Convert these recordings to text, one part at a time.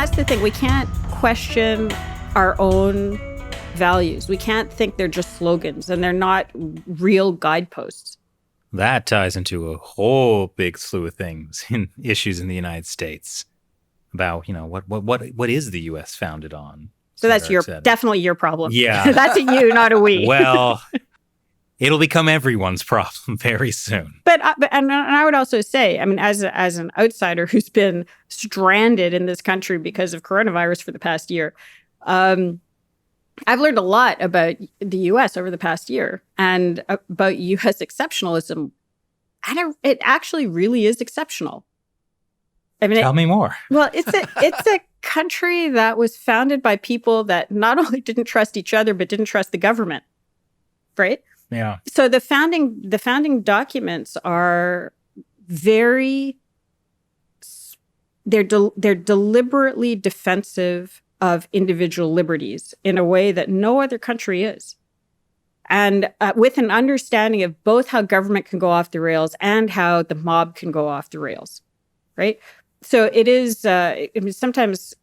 that's the thing. We can't question our own values. We can't think they're just slogans and they're not real guideposts. That ties into a whole big slew of things in issues in the United States about, what is the U.S. founded on? So that's definitely your problem. Yeah. That's a you, not a we. Well, it'll become everyone's problem very soon. But I would also say, I mean, as an outsider who's been stranded in this country because of coronavirus for the past year, I've learned a lot about the U.S. over the past year and about U.S. exceptionalism. And it actually really is exceptional. I mean, Tell me more. Well, it's a country that was founded by people that not only didn't trust each other, but didn't trust the government, right? Yeah. So the founding documents are they're deliberately defensive of individual liberties in a way that no other country is. And with an understanding of both how government can go off the rails and how the mob can go off the rails, right? So it is, sometimes,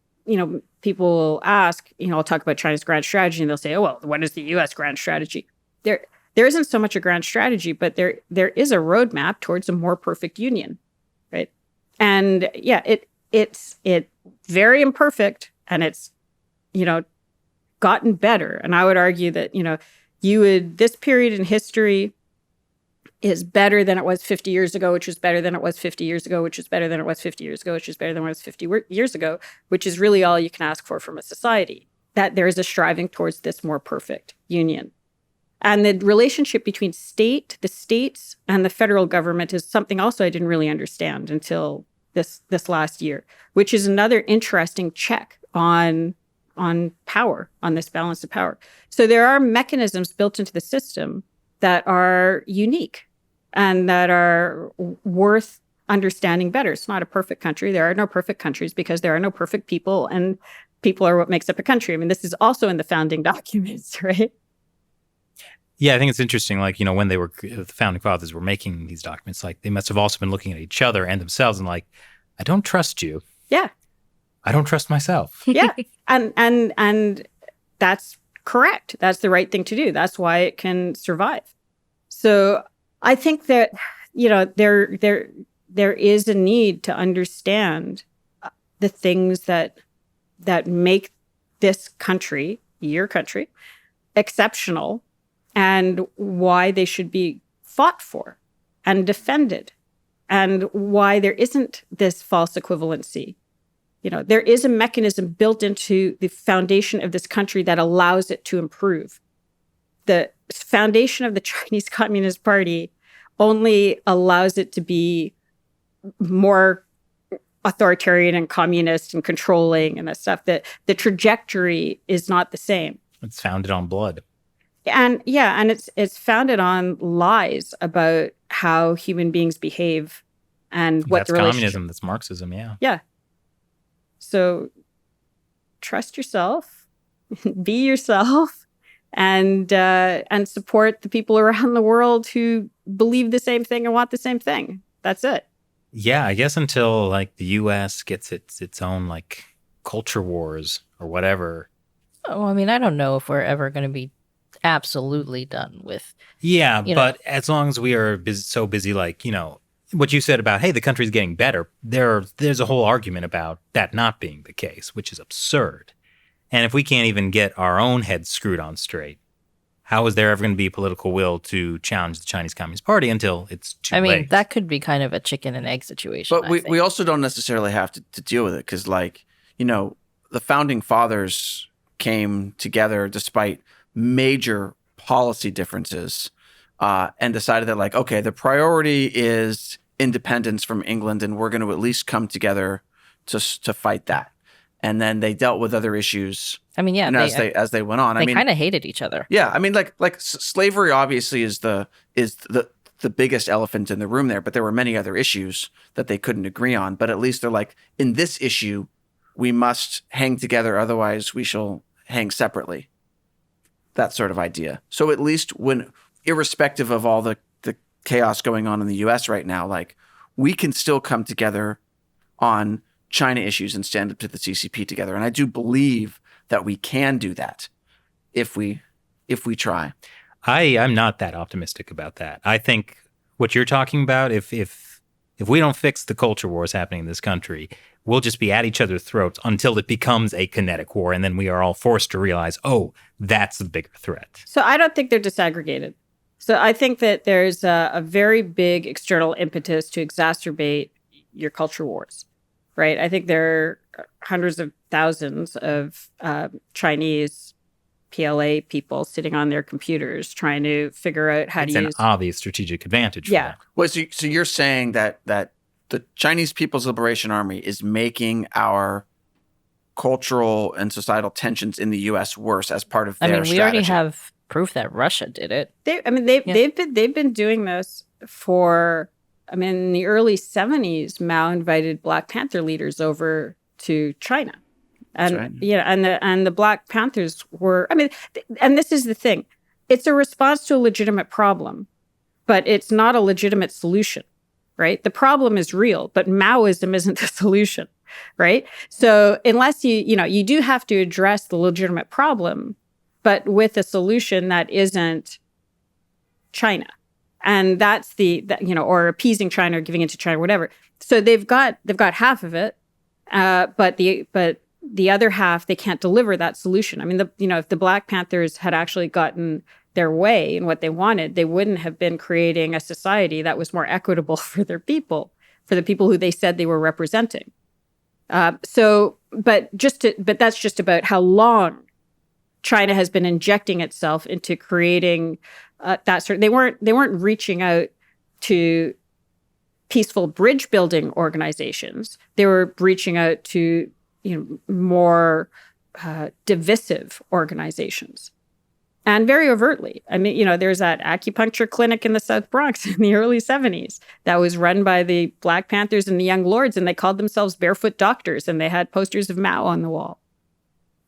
people will ask, I'll talk about China's grand strategy and they'll say, oh, well, what is the U.S. grand strategy? There isn't so much a grand strategy, but there is a roadmap towards a more perfect union, right? And yeah, it's very imperfect and it's, gotten better. And I would argue that, this period in history is better than it was 50 years ago, which is better than it was 50 years ago, which is better than it was 50 years ago, which is better than it was 50 years ago, which is really all you can ask for from a society, that there is a striving towards this more perfect union. And the relationship between the states, and the federal government is something also I didn't really understand until this last year, which is another interesting check on power, on this balance of power. So there are mechanisms built into the system that are unique and that are worth understanding better. It's not a perfect country. There are no perfect countries because there are no perfect people, and people are what makes up a country. I mean, this is also in the founding documents, right? Yeah, I think it's interesting, when the founding fathers were making these documents, they must have also been looking at each other and themselves and I don't trust you. Yeah. I don't trust myself. Yeah. And that's correct. That's the right thing to do. That's why it can survive. So I think that, there is a need to understand the things that make this country, your country, exceptional, and why they should be fought for and defended, and why there isn't this false equivalency. There is a mechanism built into the foundation of this country that allows it to improve. The foundation of the Chinese Communist Party only allows it to be more authoritarian and communist and controlling and that stuff. That the trajectory is not the same. It's founded on blood. And it's founded on lies about how human beings behave and what the relationship. That's communism. That's Marxism. Yeah. Yeah. So trust yourself, be yourself, and support the people around the world who believe the same thing and want the same thing. That's it. Yeah, I guess until the U.S. gets its own culture wars or whatever. Oh, I mean, I don't know if we're ever going to be absolutely done with. Yeah, but as long as we are so busy, what you said about, hey, the country's getting better, there's a whole argument about that not being the case, which is absurd. And if we can't even get our own heads screwed on straight, how is there ever going to be political will to challenge the Chinese Communist Party until it's too late? I mean, that could be kind of a chicken and egg situation. But we also don't necessarily have to deal with it because, the founding fathers came together despite major policy differences and decided that, okay, the priority is independence from England, and we're going to at least come together to fight that. And then they dealt with other issues. I mean, yeah, as they went on, they kind of hated each other. Yeah, I mean, slavery obviously is the biggest elephant in the room there, but there were many other issues that they couldn't agree on. But at least they're in this issue, we must hang together, otherwise we shall hang separately. That sort of idea. So at least irrespective of all the chaos going on in the U.S. right now, we can still come together on China issues and stand up to the CCP together. And I do believe that we can do that if we try. I'm not that optimistic about that. I think what you're talking about, if we don't fix the culture wars happening in this country, we'll just be at each other's throats until it becomes a kinetic war, and then we are all forced to realize, oh, that's the bigger threat. So I don't think they're disaggregated. So I think that there's a very big external impetus to exacerbate your culture wars, right? I think there are hundreds of thousands of Chinese PLA people sitting on their computers trying to figure out how It's to an use. obvious strategic advantage for Yeah. them. Well, so you're saying that the Chinese People's Liberation Army is making our cultural and societal tensions in the U.S. worse as part of I their mean, we strategy. already have proof that Russia did it. They've been doing this for. I mean, in the early 70s, Mao invited Black Panther leaders over to China. And right. and the Black Panthers were, I mean, and this is the thing. It's a response to a legitimate problem, but it's not a legitimate solution, right? The problem is real, but Maoism isn't the solution, right? So unless you do have to address the legitimate problem, but with a solution that isn't China. And that's or appeasing China or giving it to China, whatever. So they've got half of it, but the other half, they can't deliver that solution. I mean, if the Black Panthers had actually gotten their way in what they wanted, they wouldn't have been creating a society that was more equitable for their people, for the people who they said they were representing. But that's just about how long China has been injecting itself into creating that sort. They weren't reaching out to peaceful bridge building organizations. They were reaching out to more divisive organizations, and very overtly. I mean, there's that acupuncture clinic in the South Bronx in the early 70s that was run by the Black Panthers and the Young Lords, and they called themselves Barefoot Doctors, and they had posters of Mao on the wall.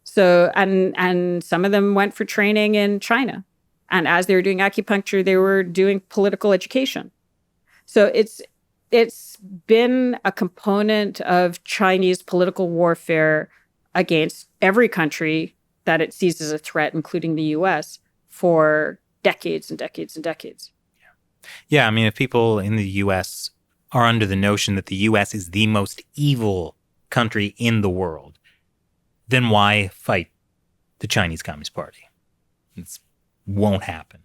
So, and some of them went for training in China, and as they were doing acupuncture, they were doing political education. So it's been a component of Chinese political warfare against every country that it sees as a threat, including the U.S., for decades and decades and decades. Yeah, I mean, if people in the U.S. are under the notion that the U.S. is the most evil country in the world, then why fight the Chinese Communist Party? It won't happen.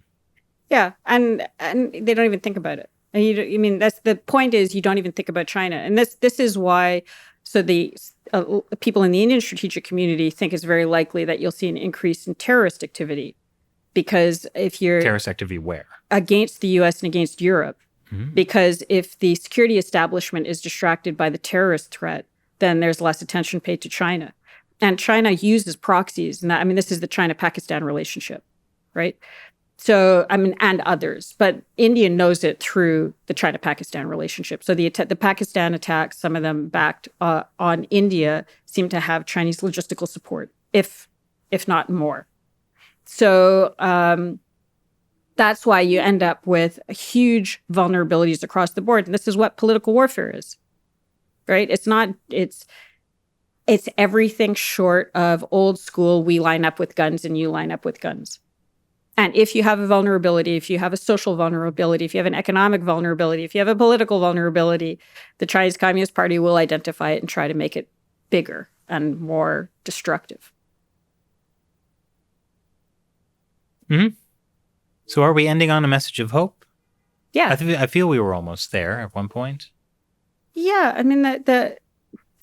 Yeah, and they don't even think about it. And that's the point, is you don't even think about China. And this is why, so the people in the Indian strategic community think it's very likely that you'll see an increase in terrorist activity. Because if you're... Terrorist activity where? Against the U.S. and against Europe. Mm-hmm. Because if the security establishment is distracted by the terrorist threat, then there's less attention paid to China. And China uses proxies. And this is the China-Pakistan relationship, right? So, and others, but India knows it through the China-Pakistan relationship. So the Pakistan attacks, some of them backed on India, seem to have Chinese logistical support, if not more. So that's why you end up with huge vulnerabilities across the board. And this is what political warfare is, right? It's everything short of old school, we line up with guns and you line up with guns. And if you have a vulnerability, if you have a social vulnerability, if you have an economic vulnerability, if you have a political vulnerability, the Chinese Communist Party will identify it and try to make it bigger and more destructive. Mm-hmm. So are we ending on a message of hope? Yeah. I feel we were almost there at one point. Yeah. I mean, the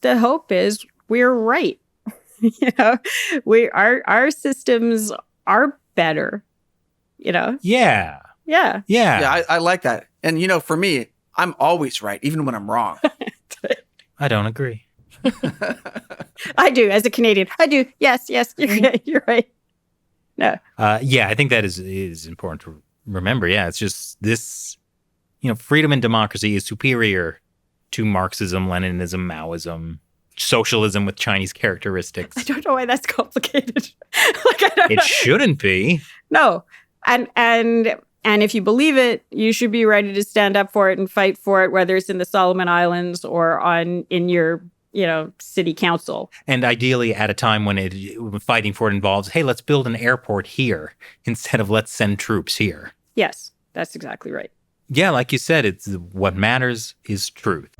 hope is we're right. Our systems are better. Yeah. Yeah. Yeah, I like that. And, for me, I'm always right, even when I'm wrong. I don't agree. I do, as a Canadian. I do. Yes, you're right. No. Yeah, I think that is important to remember. Yeah, it's just this, freedom and democracy is superior to Marxism, Leninism, Maoism, socialism with Chinese characteristics. I don't know why that's complicated. It shouldn't be. No. And if you believe it, you should be ready to stand up for it and fight for it, whether it's in the Solomon Islands or in your city council. And ideally at a time when fighting for it involves, hey, let's build an airport here instead of let's send troops here. Yes, that's exactly right. Yeah, like you said, it's what matters is truth.